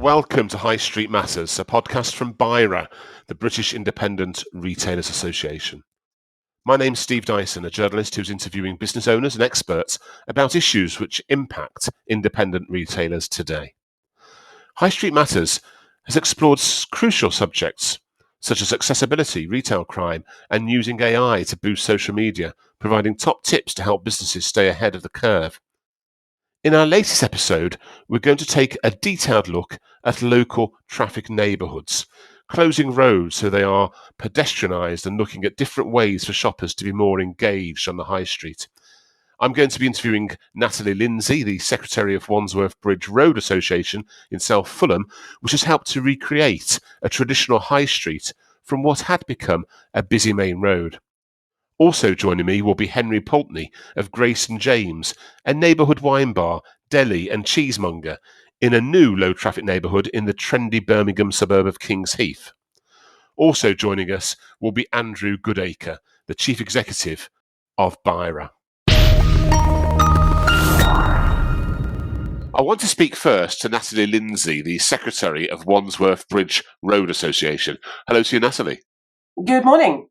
Welcome to High Street Matters, a podcast from BIRA, the British Independent Retailers Association. My name's Steve Dyson, a journalist who's interviewing business owners and experts about issues which impact independent retailers today. High Street Matters has explored crucial subjects such as accessibility, retail crime, and using AI to boost social media, providing top tips to help businesses stay ahead of the curve. In our latest episode, we're going to take a detailed look at local traffic neighbourhoods, closing roads so they are pedestrianised and looking at different ways for shoppers to be more engaged on the high street. I'm going to be interviewing Natalie Lindsay, the Secretary of Wandsworth Bridge Road Association in South Fulham, which has helped to recreate a traditional high street from what had become a busy main road. Also joining me will be Henry Pulteney of Grace and James, a neighbourhood wine bar, deli and cheesemonger in a new low-traffic neighbourhood in the trendy Birmingham suburb of Kings Heath. Also joining us will be Andrew Goodacre, the Chief Executive of BIRA. I want to speak first to Natalie Lindsay, the Secretary of Wandsworth Bridge Road Association. Hello to you, Natalie. Good morning.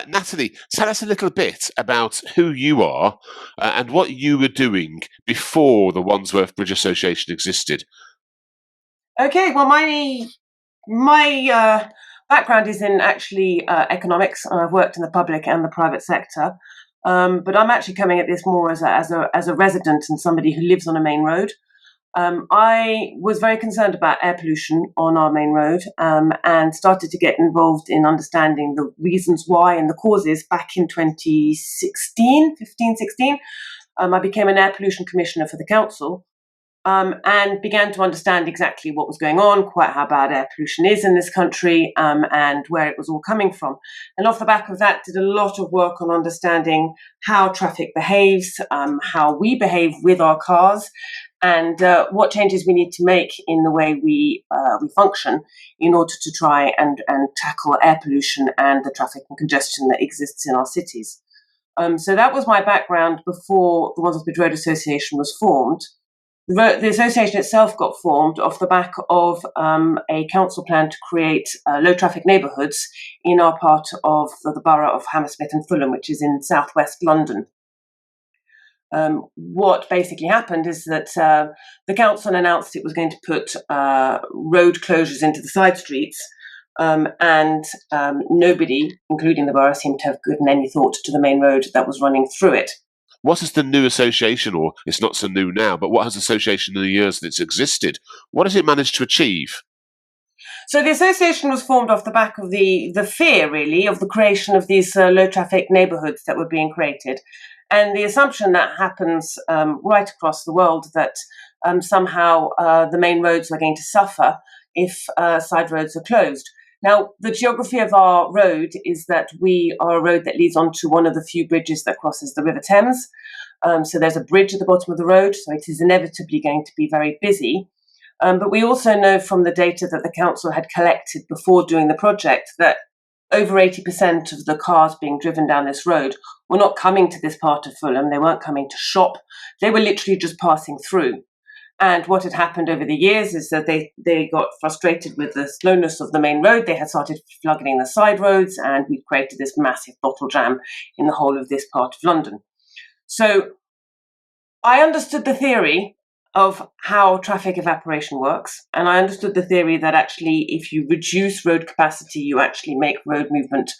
Natalie, tell us a little bit about who you are and what you were doing before the Wandsworth Bridge Association existed. Okay, well, my background is in economics, and I've worked in the public and the private sector. But I'm actually coming at this more as a resident and somebody who lives on a main road. I was very concerned about air pollution on our main road and started to get involved in understanding the reasons why and the causes back in 2016. I became an air pollution commissioner for the council and began to understand exactly what was going on, quite how bad air pollution is in this country and where it was all coming from. And off the back of that, did a lot of work on understanding how traffic behaves, how we behave with our cars, and what changes we need to make in the way we function in order to try and tackle air pollution and the traffic and congestion that exists in our cities. So that was my background before the Wandsworth Bridge Road Association was formed. The association itself got formed off the back of a council plan to create low-traffic neighbourhoods in our part of the borough of Hammersmith and Fulham, which is in southwest London. What basically happened is that the council announced it was going to put road closures into the side streets, and nobody, including the borough, seemed to have given any thought to the main road that was running through it. What has the new association, or it's not so new now, but what has the association in the years that it's existed, what has it managed to achieve? So the association was formed off the back of the fear, really, of the creation of these low-traffic neighbourhoods that were being created. And the assumption that happens right across the world that somehow the main roads are going to suffer if side roads are closed. Now, the geography of our road is that we are a road that leads onto one of the few bridges that crosses the River Thames. So there's a bridge at the bottom of the road, so it is inevitably going to be very busy. But we also know from the data that the council had collected before doing the project that over 80% of the cars being driven down this road were not coming to this part of Fulham. They weren't coming to shop. They were literally just passing through. And what had happened over the years is that they got frustrated with the slowness of the main road. They had started flooding the side roads, and we created this massive bottle jam in the whole of this part of London. So I understood the theory of how traffic evaporation works, and I understood the theory that actually if you reduce road capacity, you actually make road movement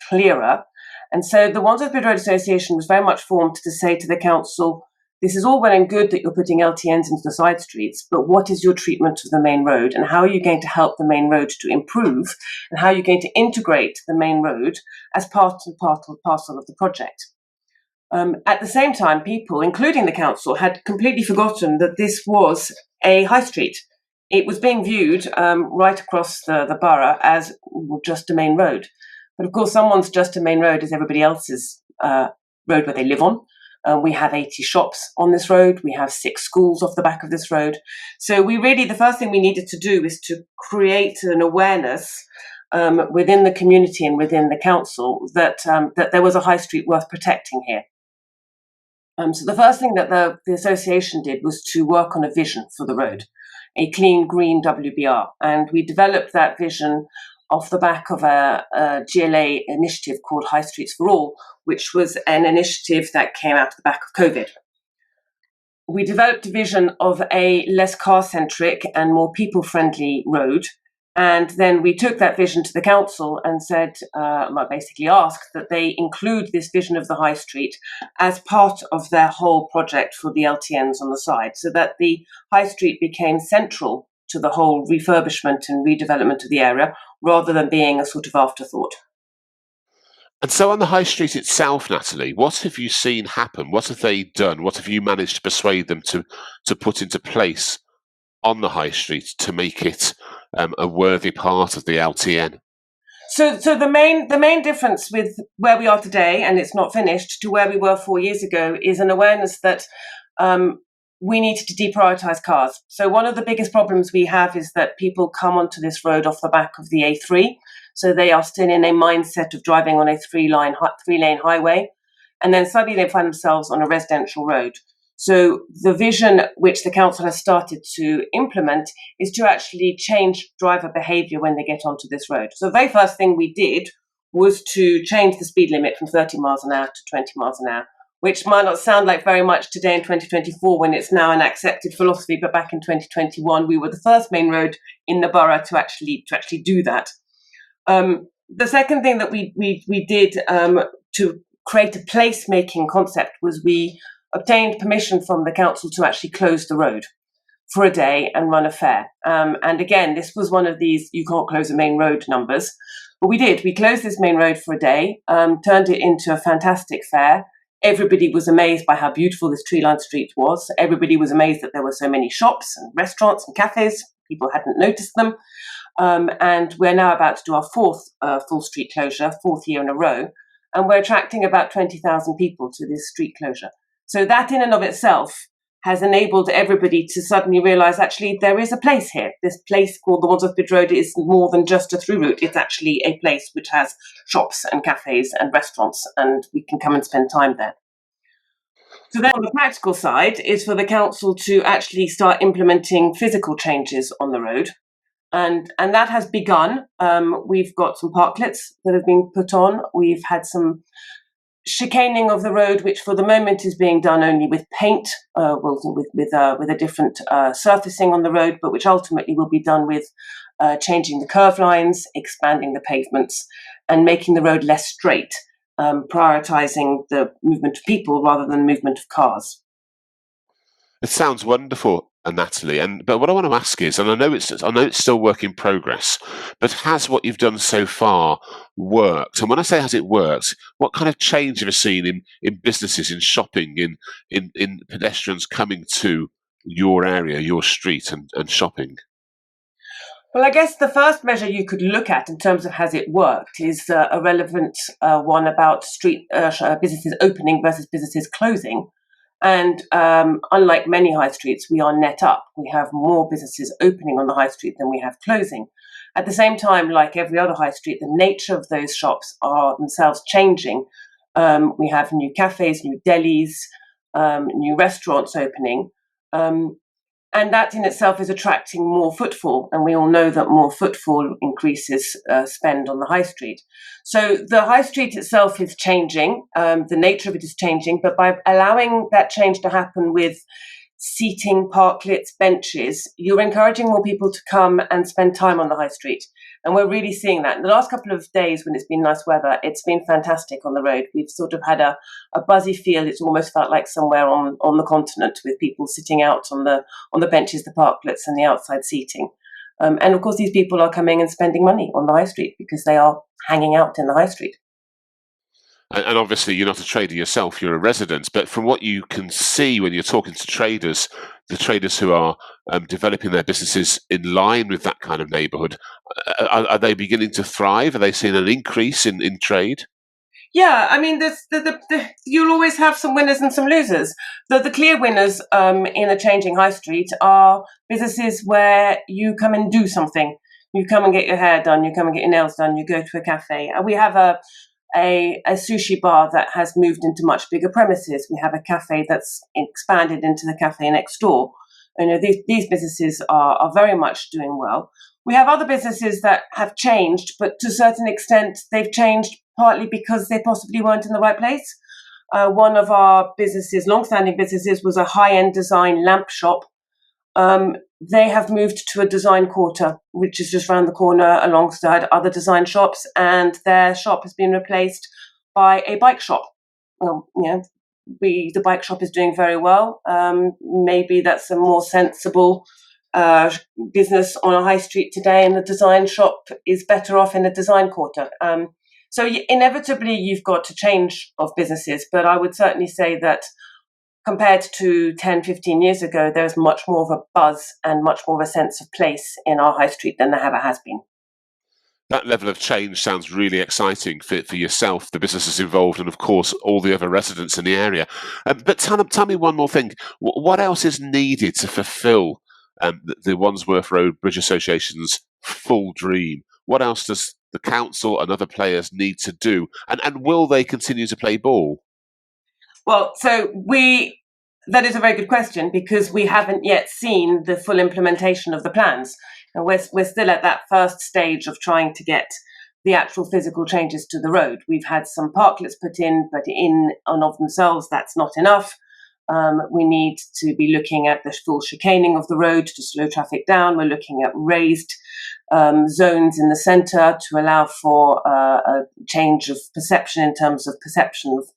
clearer. And so the Wandsworth Bridge Road Association was very much formed to say to the council, this is all well and good that you're putting LTNs into the side streets, but what is your treatment of the main road, and how are you going to help the main road to improve, and how are you going to integrate the main road as part and parcel of the project? At the same time, people, including the council, had completely forgotten that this was a high street. It was being viewed right across the borough as just a main road. But of course, someone's just a main road is everybody else's road where they live on. We have 80 shops on this road. We have 6 schools off the back of this road. So the first thing we needed to do is to create an awareness within the community and within the council that there was a high street worth protecting here. So the first thing that the association did was to work on a vision for the road. a clean green WBR. And we developed that vision off the back of a GLA initiative called High Streets for All, which was an initiative that came out of the back of COVID. We developed a vision of a less car-centric and more people-friendly road. And then we took that vision to the council and said, basically asked that they include this vision of the high street as part of their whole project for the LTNs on the side, so that the high street became central to the whole refurbishment and redevelopment of the area, rather than being a sort of afterthought. And so on the high street itself, Natalie, what have you seen happen? What have they done? What have you managed to persuade them to put into place on the high street to make it a worthy part of the LTN? So the main difference with where we are today, and it's not finished, to where we were 4 years ago, is an awareness that we needed to deprioritise cars. So one of the biggest problems we have is that people come onto this road off the back of the A3. So they are still in a mindset of driving on a three-lane highway, and then suddenly they find themselves on a residential road. So the vision which the council has started to implement is to actually change driver behaviour when they get onto this road. So the very first thing we did was to change the speed limit from 30 miles an hour to 20 miles an hour, which might not sound like very much today in 2024 when it's now an accepted philosophy, but back in 2021 we were the first main road in the borough to actually do that. The second thing that we did to create a place-making concept was we obtained permission from the council to actually close the road for a day and run a fair. And again, this was one of these you can't close a main road numbers, but we did. We closed this main road for a day, turned it into a fantastic fair. Everybody was amazed by how beautiful this tree-lined street was. Everybody was amazed that there were so many shops and restaurants and cafes. People hadn't noticed them. And we're now about to do our fourth full street closure, fourth year in a row, and we're attracting about 20,000 people to this street closure. So that in and of itself has enabled everybody to suddenly realise actually there is a place here. This place called the Wandsworth Bridge Road is more than just a through route. It's actually a place which has shops and cafes and restaurants, and we can come and spend time there. So then on the practical side is for the council to actually start implementing physical changes on the road. And that has begun. We've got some parklets that have been put on. We've had some chicaning of the road, which for the moment is being done only with paint, with a different surfacing on the road, but which ultimately will be done with changing the curve lines, expanding the pavements, and making the road less straight, prioritising the movement of people rather than movement of cars. It sounds wonderful, Natalie. But what I want to ask is, and I know it's still work in progress, but has what you've done so far worked? And when I say has it worked, what kind of change have you seen in businesses, in shopping, in pedestrians coming to your area, your street, and shopping? Well, I guess the first measure you could look at in terms of has it worked is a relevant one about street businesses opening versus businesses closing. And unlike many high streets, we are net up. We have more businesses opening on the high street than we have closing. At the same time, like every other high street, the nature of those shops are themselves changing. We have new cafes, new delis, new restaurants opening. And that in itself is attracting more footfall. And we all know that more footfall increases spend on the high street. So the high street itself is changing. The nature of it is changing. But by allowing that change to happen with seating, parklets, benches, you're encouraging more people to come and spend time on the high street. And we're really seeing that. In the last couple of days when it's been nice weather, it's been fantastic on the road. We've sort of had a buzzy feel. It's almost felt like somewhere on the continent with people sitting out on the benches, the parklets and the outside seating. And of course, these people are coming and spending money on the high street because they are hanging out in the high street. And obviously, you're not a trader yourself, you're a resident. But from what you can see when you're talking to traders, the traders who are developing their businesses in line with that kind of neighbourhood, are they beginning to thrive? Are they seeing an increase in trade? Yeah, I mean, you'll always have some winners and some losers. The clear winners in a changing high street are businesses where you come and do something. You come and get your hair done, you come and get your nails done, you go to a cafe. We have a sushi bar that has moved into much bigger premises. We have a cafe that's expanded into the cafe next door. These businesses are very much doing well. We have other businesses that have changed, but to a certain extent, they've changed partly because they possibly weren't in the right place. One of our businesses, long-standing businesses, was a high-end design lamp shop. They have moved to a design quarter, which is just around the corner alongside other design shops, and their shop has been replaced by a bike shop. The bike shop is doing very well. Maybe that's a more sensible business on a high street today, and the design shop is better off in a design quarter. So inevitably, you've got a change of businesses, but I would certainly say that compared to 10, 15 years ago, there's much more of a buzz and much more of a sense of place in our high street than there ever has been. That level of change sounds really exciting for yourself, the businesses involved, and of course, all the other residents in the area. But tell me one more thing. What else is needed to fulfil the Wandsworth Road Bridge Association's full dream? What else does the council and other players need to do? And will they continue to play ball? Well, that is a very good question, because we haven't yet seen the full implementation of the plans. And we're still at that first stage of trying to get the actual physical changes to the road. We've had some parklets put in, but in and of themselves, that's not enough. We need to be looking at the full chicaning of the road to slow traffic down. We're looking at raised zones in the centre to allow for a change of perception in terms of perception of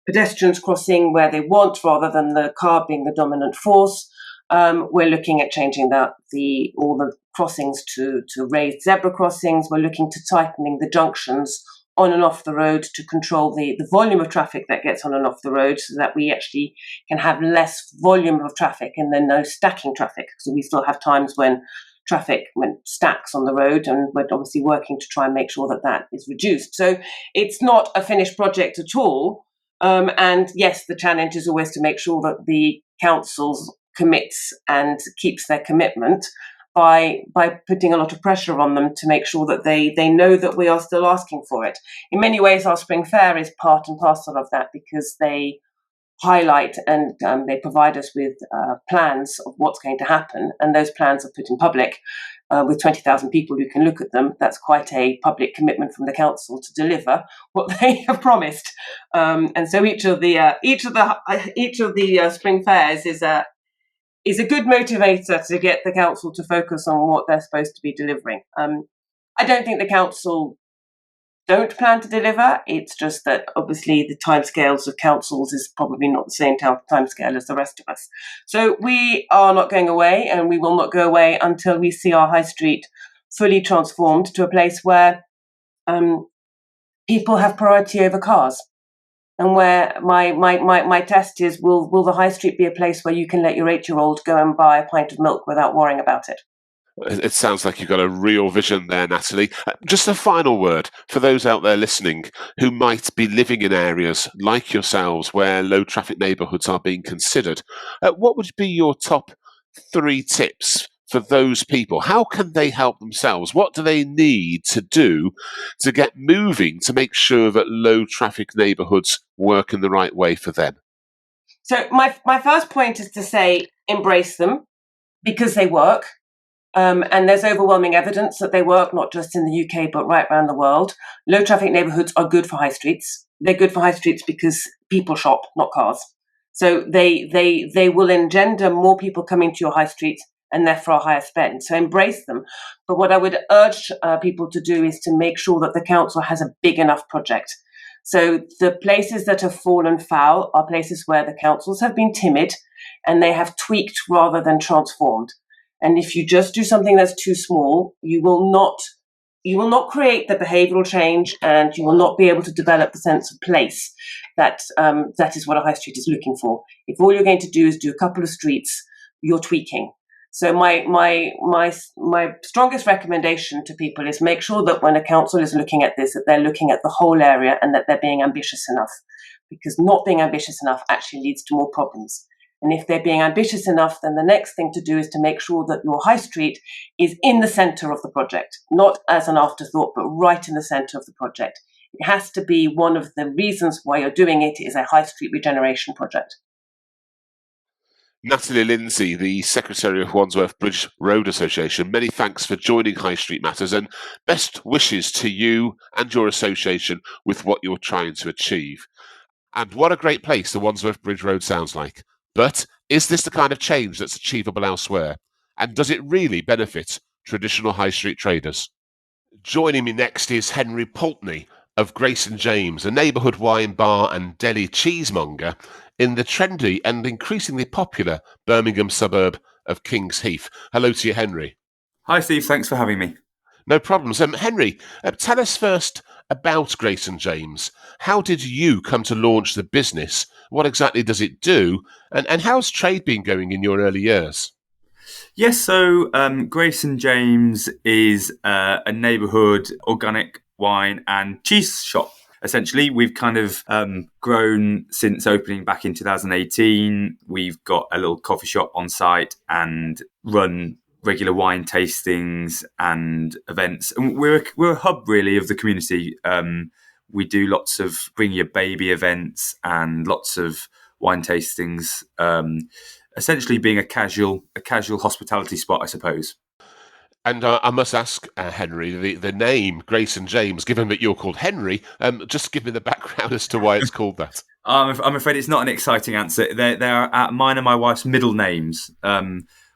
pedestrians crossing where they want rather than the car being the dominant force. We're looking at changing all the crossings to raised zebra crossings. We're looking to tightening the junctions on and off the road to control the volume of traffic that gets on and off the road, so that we actually can have less volume of traffic and then no stacking traffic. So we still have times when traffic stacks on the road, and we're obviously working to try and make sure that is reduced. So it's not a finished project at all. And yes, the challenge is always to make sure that the council commits and keeps their commitment by putting a lot of pressure on them to make sure that they know that we are still asking for it. In many ways, our Spring Fair is part and parcel of that, because they highlight and they provide us with plans of what's going to happen, and those plans are put in public with 20,000 people who can look at them. That's quite a public commitment from the council to deliver what they have promised. And so each of the Spring Fairs is a good motivator to get the council to focus on what they're supposed to be delivering. I don't think the council don't plan to deliver. It's just that obviously the timescales of councils is probably not the same timescale as the rest of us. So we are not going away, and we will not go away until we see our high street fully transformed to a place where people have priority over cars. And where my test is, will the high street be a place where you can let your 8-year-old go and buy a pint of milk without worrying about it? It sounds like you've got a real vision there, Natalie. Just a final word for those out there listening who might be living in areas like yourselves where low traffic neighbourhoods are being considered. What would be your top 3 tips for those people? How can they help themselves? What do they need to do to get moving to make sure that low traffic neighbourhoods work in the right way for them? So my first point is to say embrace them, because they work. And there's overwhelming evidence that they work, not just in the UK, but right around the world. Low traffic neighbourhoods are good for high streets. They're good for high streets because people shop, not cars. So they will engender more people coming to your high street, and therefore a higher spend. So embrace them. But what I would urge people to do is to make sure that the council has a big enough project. So the places that have fallen foul are places where the councils have been timid and they have tweaked rather than transformed. And if you just do something that's too small, you will not create the behavioural change, and you will not be able to develop the sense of place that is what a high street is looking for. If all you're going to do is do a couple of streets, you're tweaking. So my strongest recommendation to people is make sure that when a council is looking at this, that they're looking at the whole area and that they're being ambitious enough, because not being ambitious enough actually leads to more problems. And if they're being ambitious enough, then the next thing to do is to make sure that your high street is in the centre of the project, not as an afterthought, but right in the centre of the project. It has to be one of the reasons why you're doing it is a high street regeneration project. Natalie Lindsay, the Secretary of Wandsworth Bridge Road Association, many thanks for joining High Street Matters and best wishes to you and your association with what you're trying to achieve. And what a great place the Wandsworth Bridge Road sounds like. But is this the kind of change that's achievable elsewhere? And does it really benefit traditional high street traders? Joining me next is Henry Pulteney of Grace and James, a neighbourhood wine bar and deli cheesemonger in the trendy and increasingly popular Birmingham suburb of Kings Heath. Hello to you, Henry. Hi, Steve. Thanks for having me. No problems. Henry, tell us first about Grace and James. How did you come to launch the business? What exactly does it do? And how's trade been going in your early years? Yes, so Grace and James is a neighbourhood organic wine and cheese shop. Essentially, we've kind of grown since opening back in 2018. We've got a little coffee shop on site and run regular wine tastings and events. And we're a hub, really, of the community. We do lots of bring your baby events and lots of wine tastings. Essentially being a casual hospitality spot, I suppose. And I must ask, Henry, the name Grace and James, given that you're called Henry, just give me the background as to why it's called that. I'm afraid it's not an exciting answer. They are mine and my wife's middle names.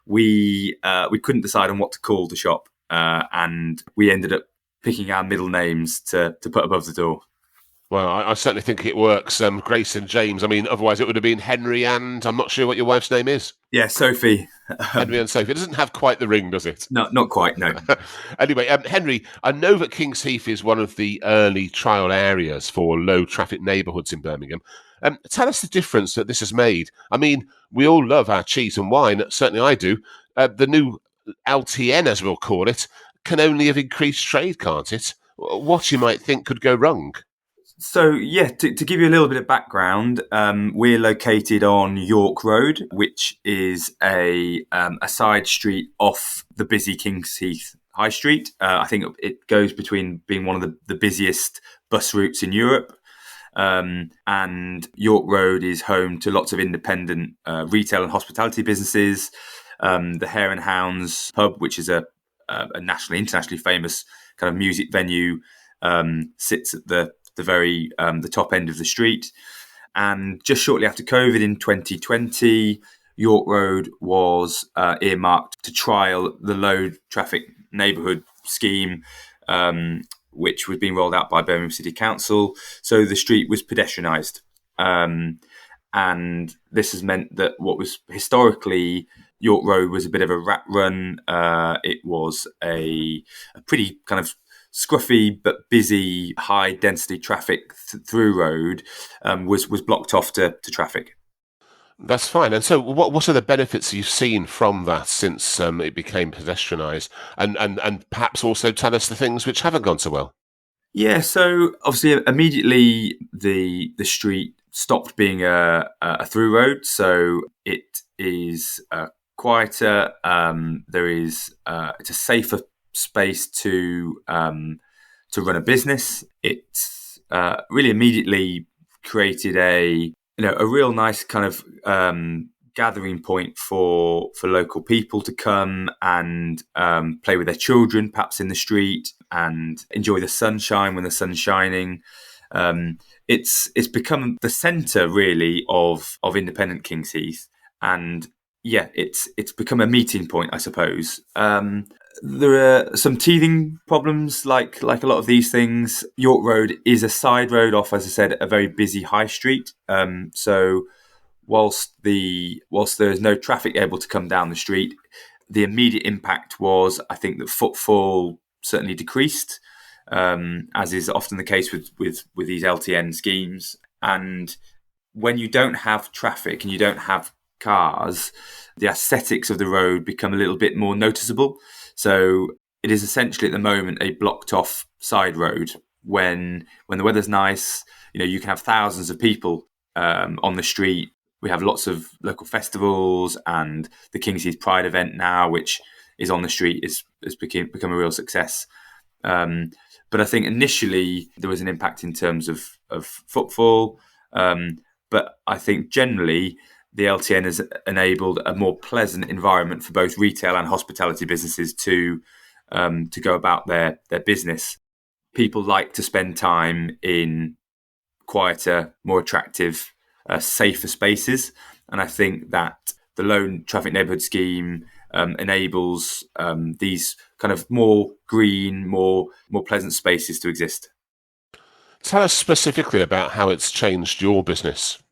We couldn't decide on what to call the shop, and we ended up picking our middle names to put above the door. Well, I certainly think it works. Grace and James. I mean, otherwise it would have been Henry and I'm not sure what your wife's name is. Yeah, Sophie. Henry and Sophie. It doesn't have quite the ring, does it? No, not quite, no. Anyway, Henry, I know that Kings Heath is one of the early trial areas for low traffic neighbourhoods in Birmingham. Tell us the difference that this has made. I mean, we all love our cheese and wine. Certainly I do. The new LTN, as we'll call it, can only have increased trade, can't it? What you might think could go wrong? So, yeah, to give you a little bit of background, we're located on York Road, which is a side street off the busy Kings Heath High Street. I think it goes between being one of the busiest bus routes in Europe. And York Road is home to lots of independent retail and hospitality businesses. The Hare and Hounds pub, which is a internationally famous kind of music venue, sits at the very the top end of the street. And just shortly after COVID in 2020, York Road was earmarked to trial the low traffic neighbourhood scheme, which was being rolled out by Birmingham City Council. So the street was pedestrianised. And this has meant that what was historically York Road was a bit of a rat run. It was a pretty kind of scruffy but busy, high density traffic through road was blocked off to traffic. That's fine. And so, what are the benefits you've seen from that since it became pedestrianised, and perhaps also tell us the things which haven't gone so well? Yeah. So obviously, immediately the street stopped being a through road, so it is quieter. It's a safer space to run a business. It's really immediately created a real nice kind of gathering point for local people to come and play with their children, perhaps in the street, and enjoy the sunshine when the sun's shining. It's become the centre really of independent Kings Heath, and yeah, it's become a meeting point, I suppose. There are some teething problems, like a lot of these things. York Road is a side road off, as I said, a very busy high street. So whilst there's no traffic able to come down the street, the immediate impact was, I think, that footfall certainly decreased, as is often the case with these LTN schemes. And when you don't have traffic and you don't have cars, the aesthetics of the road become a little bit more noticeable. So it is essentially at the moment a blocked off side road. When the weather's nice, you can have thousands of people on the street. We have lots of local festivals, and the Kings Heath Pride event now, which is on the street, has become a real success. But I think initially there was an impact in terms of footfall. But I think generally the LTN has enabled a more pleasant environment for both retail and hospitality businesses to go about their business. People like to spend time in quieter, more attractive, safer spaces, and I think that the low traffic neighbourhood scheme enables these kind of more green, more pleasant spaces to exist. Tell us specifically about how it's changed your business.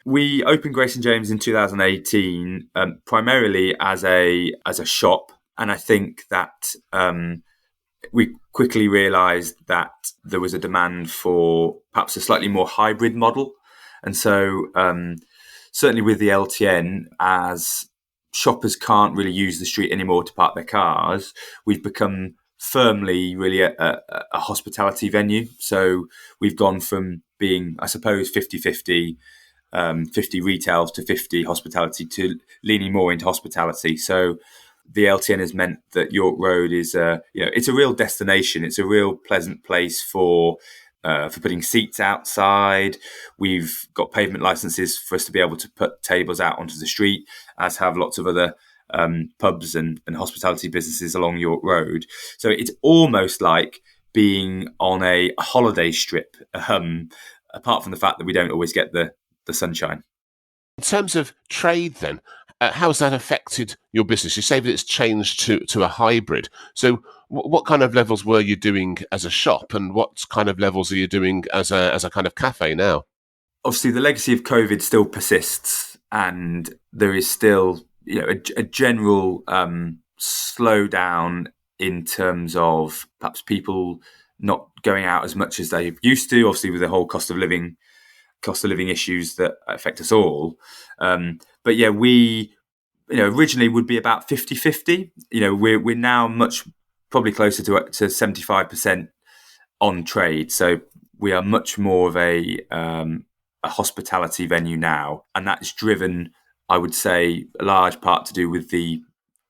We opened Grace and James in 2018 primarily as a shop, and I think that we quickly realised that there was a demand for perhaps a slightly more hybrid model, and so certainly with the LTN, as shoppers can't really use the street anymore to park their cars, we've become firmly really a hospitality venue. So we've gone from being, I suppose, 50-50, 50 retail to 50 hospitality, to leaning more into hospitality. So the LTN has meant that York Road is it's a real destination. It's a real pleasant place for putting seats outside. We've got pavement licenses for us to be able to put tables out onto the street, as have lots of other pubs and hospitality businesses along York Road. So it's almost like being on a holiday strip, apart from the fact that we don't always get the sunshine. In terms of trade then, how has that affected your business? You say that it's changed to a hybrid. So what kind of levels were you doing as a shop, and what kind of levels are you doing as a kind of cafe now? Obviously, the legacy of COVID still persists, and there is still a general slowdown in terms of perhaps people not going out as much as they used to, obviously with the whole cost of living issues that affect us all. But yeah, we originally would be about 50-50. We're now much probably closer to 75% on trade. So we are much more of a hospitality venue now, and that's driven, I would say, a large part to do with the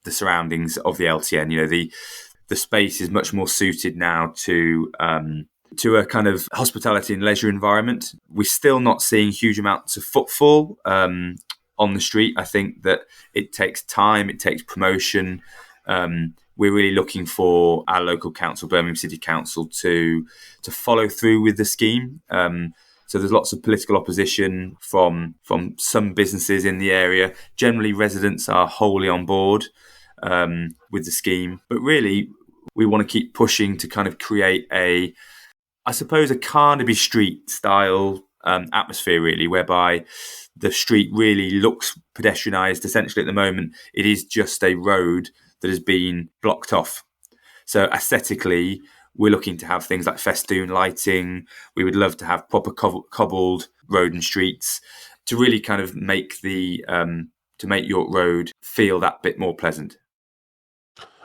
surroundings of the LTN. The space is much more suited now to a kind of hospitality and leisure environment. We're still not seeing huge amounts of footfall on the street. I think that it takes time, it takes promotion. We're really looking for our local council, Birmingham City Council, to follow through with the scheme. So there's lots of political opposition from some businesses in the area. Generally, residents are wholly on board with the scheme. But really, we want to keep pushing to kind of create a Carnaby Street style atmosphere, really, whereby the street really looks pedestrianised. Essentially, at the moment, it is just a road that has been blocked off. So aesthetically, we're looking to have things like festoon lighting. We would love to have proper cobbled road and streets to really kind of make to make York Road feel that bit more pleasant.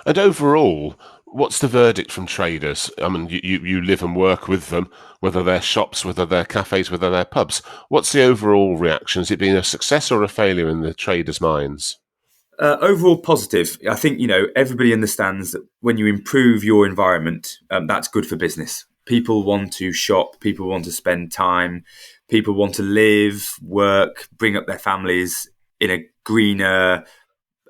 And overall, what's the verdict from traders? I mean, you live and work with them, whether they're shops, whether they're cafes, whether they're pubs. What's the overall reaction? Has it been a success or a failure in the traders' minds? Overall positive. I think, everybody understands that when you improve your environment, that's good for business. People want to shop, people want to spend time, people want to live, work, bring up their families in a greener,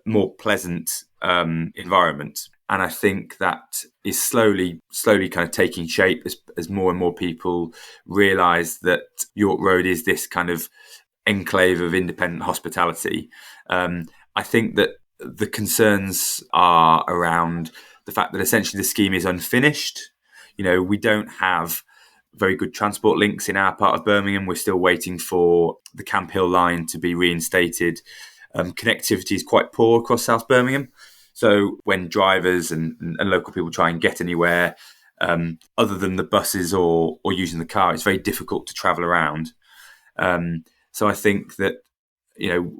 more pleasant environment. And I think that is slowly kind of taking shape as more and more people realise that York Road is this kind of enclave of independent hospitality. I think that the concerns are around the fact that essentially the scheme is unfinished. We don't have very good transport links in our part of Birmingham. We're still waiting for the Camp Hill line to be reinstated. Connectivity is quite poor across South Birmingham. So when drivers and local people try and get anywhere, other than the buses or using the car, it's very difficult to travel around. So I think that,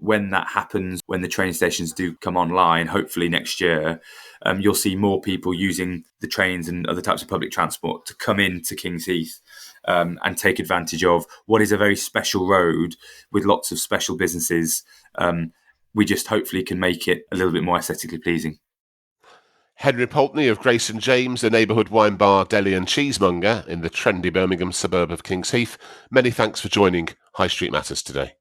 when that happens, when the train stations do come online, hopefully next year, you'll see more people using the trains and other types of public transport to come into King's Heath and take advantage of what is a very special road with lots of special businesses. We just hopefully can make it a little bit more aesthetically pleasing. Henry Poultney of Grace and James, a neighbourhood wine bar, deli and cheesemonger in the trendy Birmingham suburb of King's Heath. Many thanks for joining High Street Matters today.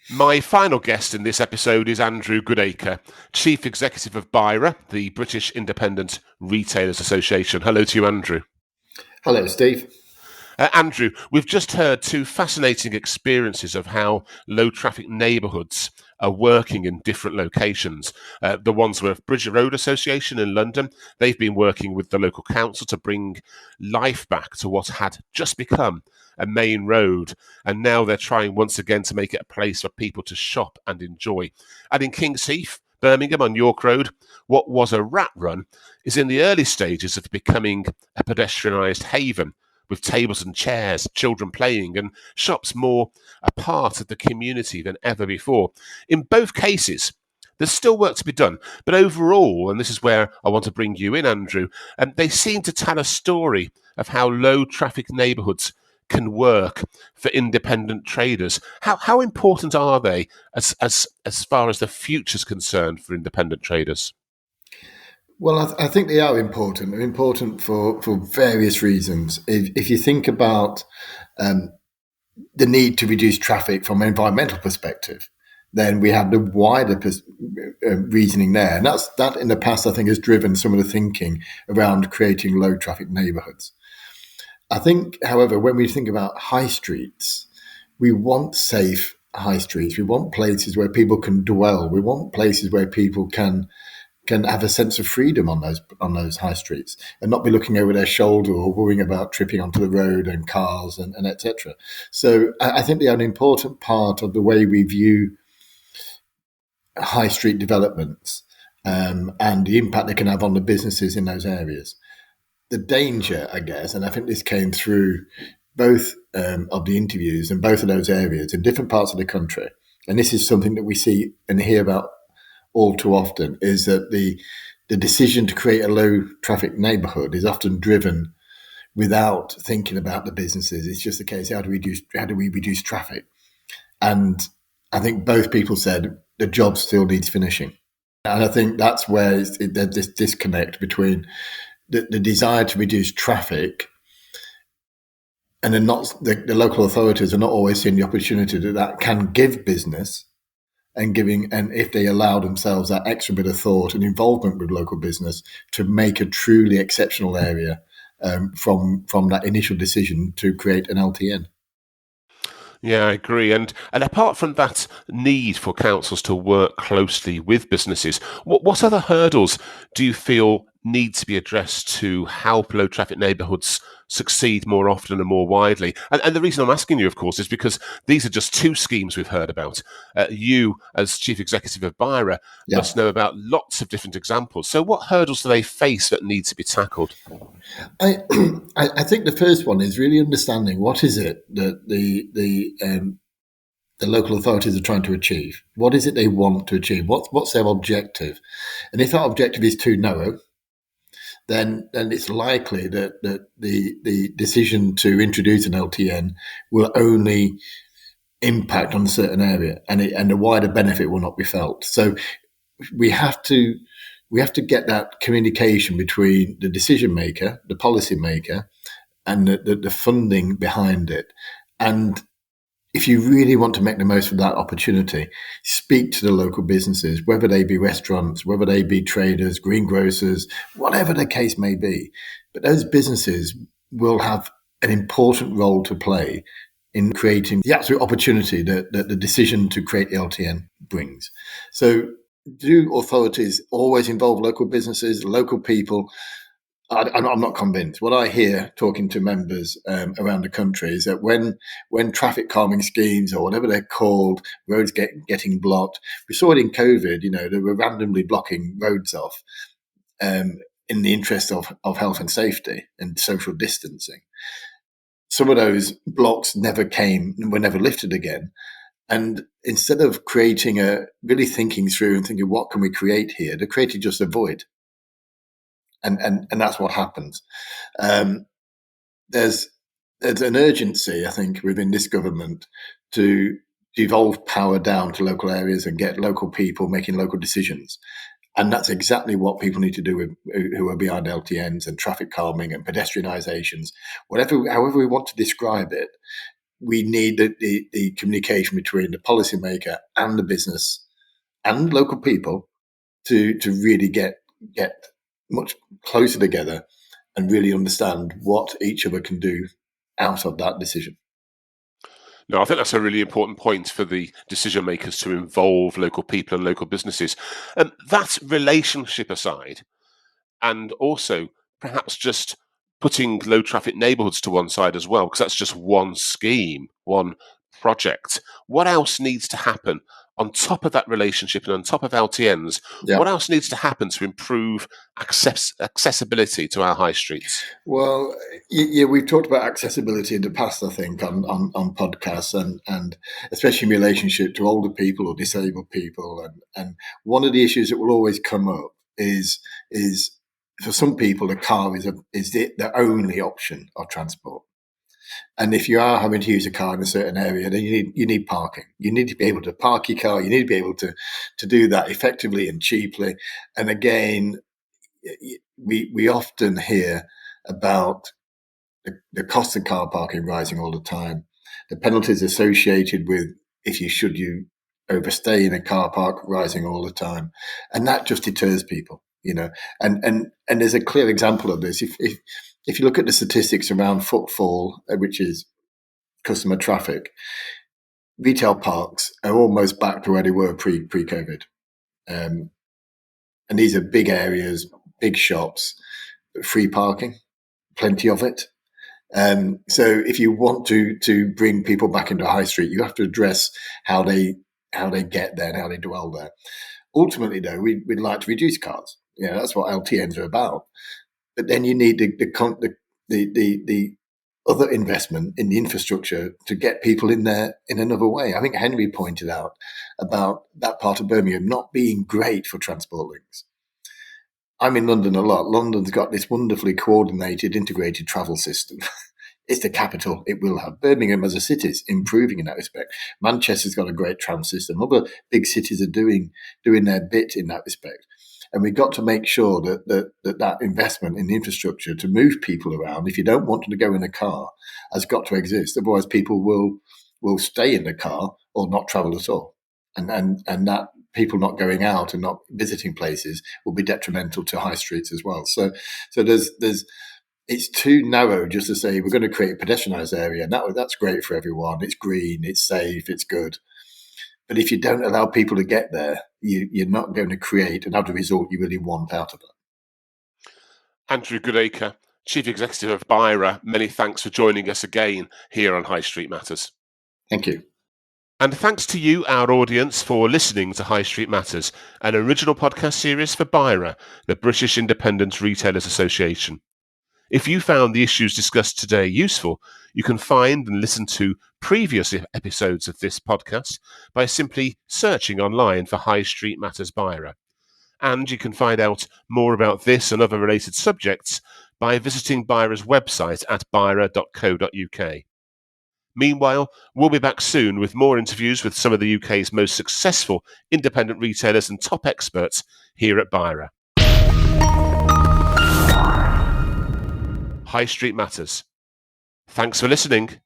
My final guest in this episode is Andrew Goodacre, Chief Executive of BIRA, the British Independent Retailers Association. Hello to you, Andrew. Hello, Steve. Andrew, we've just heard two fascinating experiences of how low traffic neighbourhoods are working in different locations. The Wandsworth Bridge Road Association in London, they've been working with the local council to bring life back to what had just become a main road, and now they're trying once again to make it a place for people to shop and enjoy. And in King's Heath, Birmingham on York Road, what was a rat run is in the early stages of becoming a pedestrianised haven, with tables and chairs, children playing, and shops more a part of the community than ever before. In both cases, there's still work to be done, but overall, and this is where I want to bring you in, Andrew, they seem to tell a story of how low traffic neighbourhoods can work for independent traders. How important are they as far as the future's concerned for independent traders? Well, I think they are important. They're important for various reasons. If you think about the need to reduce traffic from an environmental perspective, then we have the wider reasoning there. And that in the past, I think, has driven some of the thinking around creating low traffic neighbourhoods. I think, however, when we think about high streets, we want safe high streets. We want places where people can dwell. We want places where people can have a sense of freedom on those high streets and not be looking over their shoulder or worrying about tripping onto the road and cars and etc. So I think they are an important part of the way we view high street developments and the impact they can have on the businesses in those areas. The danger, I guess, and I think this came through both of the interviews in both of those areas in different parts of the country, and this is something that we see and hear about all too often, is that the decision to create a low traffic neighbourhood is often driven without thinking about the businesses. It's just a case, how do we reduce traffic? And I think both people said the job still needs finishing. And I think that's where there's this disconnect between the desire to reduce traffic and then the local authorities are not always seeing the opportunity that can give business and if they allow themselves that extra bit of thought and involvement with local business to make a truly exceptional area from that initial decision to create an LTN. Yeah, I agree. And apart from that need for councils to work closely with businesses, what other hurdles do you feel need to be addressed to help low traffic neighbourhoods succeed more often and more widely? And the reason I'm asking you, of course, is because these are just two schemes we've heard about. You, as Chief Executive of BIRA, must know about lots of different examples. So what hurdles do they face that need to be tackled? I think the first one is really understanding what is it that the local authorities are trying to achieve. What is it they want to achieve? What's their objective? And if that objective is too narrow, then it's likely that the decision to introduce an LTN will only impact on a certain area, and the wider benefit will not be felt. So we have to get that communication between the decision maker, the policy maker, and the funding behind it. And if you really want to make the most of that opportunity, speak to the local businesses, whether they be restaurants, whether they be traders, greengrocers, whatever the case may be. But those businesses will have an important role to play in creating the absolute opportunity that the decision to create the LTN brings. So do authorities always involve local businesses, local people? I'm not convinced. What I hear talking to members around the country is that when traffic calming schemes or whatever they're called, roads getting blocked, we saw it in COVID, they were randomly blocking roads off in the interest of health and safety and social distancing. Some of those blocks were never lifted again. And instead of really thinking through and thinking, what can we create here? They created just a void. And that's what happens. There's an urgency, I think, within this government to devolve power down to local areas and get local people making local decisions. And that's exactly what people need to do who are behind LTNs and traffic calming and pedestrianisations, however we want to describe it. we need the communication between the policymaker and the business and local people to really get much closer together and really understand what each other can do out of that decision. No, I think that's a really important point for the decision makers to involve local people and local businesses. And that relationship aside, and also perhaps just putting low traffic neighbourhoods to one side as well, because that's just one scheme, one project. What else needs to happen on top of that relationship and on top of LTNs? Yeah. What else needs to happen to improve accessibility to our high streets? Well, yeah, we've talked about accessibility in the past, I think, on podcasts, and especially in relationship to older people or disabled people. And one of the issues that will always come up is for some people, the car is the only option of transport. And if you are having to use a car in a certain area, then you need parking. You need to be able to park your car. You need to be able to do that effectively and cheaply. And again, we often hear about the cost of car parking rising all the time, the penalties associated with if you overstay in a car park rising all the time, and that just deters people, And there's a clear example of this. If you look at the statistics around footfall, which is customer traffic, retail parks are almost back to where they were pre-COVID, and these are big areas, big shops, free parking, plenty of it. So if you want to bring people back into high street, you have to address how they get there and how they dwell there. Ultimately, though, we'd like to reduce cars. That's what LTNs are about. But then you need the other investment in the infrastructure to get people in there in another way. I think Henry pointed out about that part of Birmingham not being great for transport links. I'm in London a lot. London's got this wonderfully coordinated, integrated travel system. It's the capital. It will have. Birmingham as a city is improving in that respect. Manchester's got a great tram system. Other big cities are doing their bit in that respect. And we've got to make sure that investment in the infrastructure to move people around, if you don't want them to go in a car, has got to exist. Otherwise, people will stay in the car or not travel at all. And that people not going out and not visiting places will be detrimental to high streets as well. So there's it's too narrow just to say we're going to create a pedestrianised area. And that's great for everyone. It's green, it's safe, it's good. But if you don't allow people to get there, you're not going to create and have the result you really want out of it. Andrew Goodacre, Chief Executive of BIRA, many thanks for joining us again here on High Street Matters. Thank you. And thanks to you, our audience, for listening to High Street Matters, an original podcast series for BIRA, the British Independent Retailers Association. If you found the issues discussed today useful, you can find and listen to previous episodes of this podcast by simply searching online for High Street Matters BIRA. And you can find out more about this and other related subjects by visiting BIRA's website at bira.co.uk. Meanwhile, we'll be back soon with more interviews with some of the UK's most successful independent retailers and top experts here at BIRA. High Street Matters. Thanks for listening.